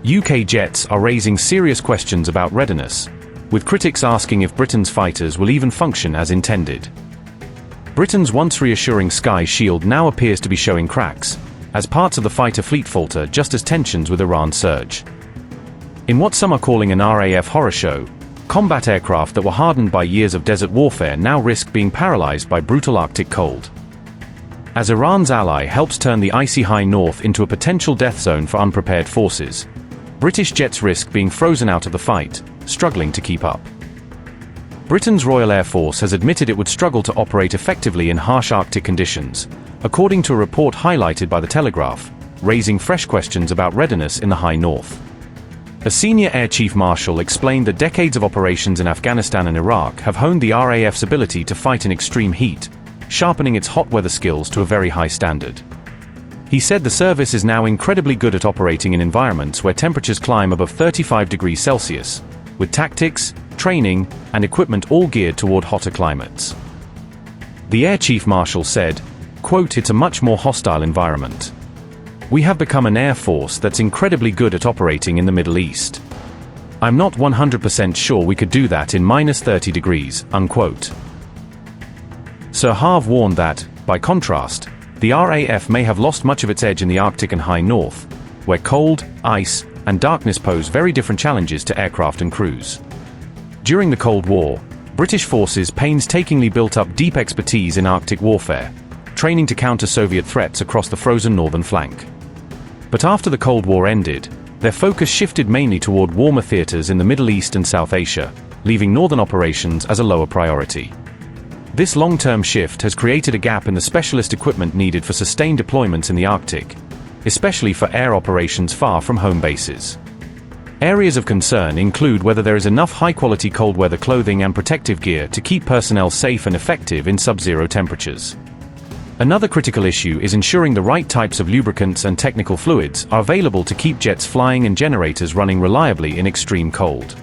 UK jets are raising serious questions about readiness, with critics asking if Britain's fighters will even function as intended. Britain's once reassuring Sky Shield now appears to be showing cracks, as parts of the fighter fleet falter just as tensions with Iran surge. In what some are calling an RAF horror show, combat aircraft that were hardened by years of desert warfare now risk being paralyzed by brutal Arctic cold. As Iran's ally helps turn the icy high north into a potential death zone for unprepared forces, British jets risk being frozen out of the fight, struggling to keep up. Britain's Royal Air Force has admitted it would struggle to operate effectively in harsh Arctic conditions, according to a report highlighted by The Telegraph, raising fresh questions about readiness in the high north. A senior Air Chief Marshal explained that decades of operations in Afghanistan and Iraq have honed the RAF's ability to fight in extreme heat, sharpening its hot weather skills to a very high standard. He said the service is now incredibly good at operating in environments where temperatures climb above 35 degrees Celsius, with tactics, training, and equipment all geared toward hotter climates. The Air Chief Marshal said, quote, "It's a much more hostile environment. We have become an air force that's incredibly good at operating in the Middle East. I'm not 100% sure we could do that in minus 30 degrees, unquote. Sir Harve warned that, by contrast, the RAF may have lost much of its edge in the Arctic and high north, where cold, ice, and darkness pose very different challenges to aircraft and crews. During the Cold War, British forces painstakingly built up deep expertise in Arctic warfare, training to counter Soviet threats across the frozen northern flank. But after the Cold War ended, their focus shifted mainly toward warmer theaters in the Middle East and South Asia, leaving northern operations as a lower priority. This long-term shift has created a gap in the specialist equipment needed for sustained deployments in the Arctic, especially for air operations far from home bases. Areas of concern include whether there is enough high-quality cold weather clothing and protective gear to keep personnel safe and effective in sub-zero temperatures. Another critical issue is ensuring the right types of lubricants and technical fluids are available to keep jets flying and generators running reliably in extreme cold.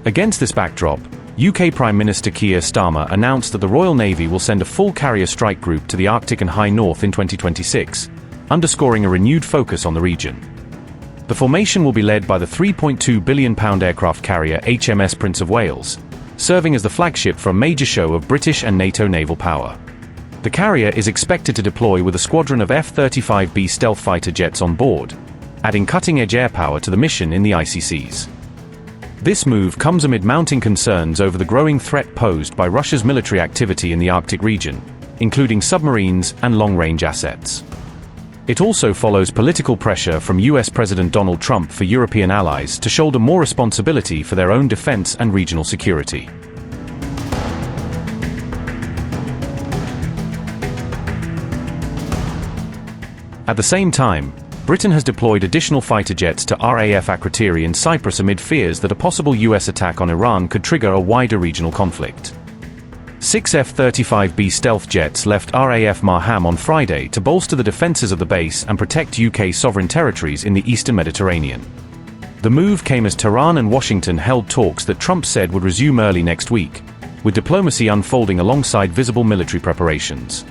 Against this backdrop, UK Prime Minister Keir Starmer announced that the Royal Navy will send a full carrier strike group to the Arctic and high north in 2026, underscoring a renewed focus on the region. The formation will be led by the £3.2 billion aircraft carrier HMS Prince of Wales, serving as the flagship for a major show of British and NATO naval power. The carrier is expected to deploy with a squadron of F-35B stealth fighter jets on board, adding cutting-edge air power to the mission in the icy seas. This move comes amid mounting concerns over the growing threat posed by Russia's military activity in the Arctic region, including submarines and long-range assets. It also follows political pressure from US President Donald Trump for European allies to shoulder more responsibility for their own defense and regional security. At the same time, Britain has deployed additional fighter jets to RAF Akrotiri in Cyprus amid fears that a possible US attack on Iran could trigger a wider regional conflict. 6 F-35B stealth jets left RAF Marham on Friday to bolster the defences of the base and protect UK sovereign territories in the eastern Mediterranean. The move came as Tehran and Washington held talks that Trump said would resume early next week, with diplomacy unfolding alongside visible military preparations.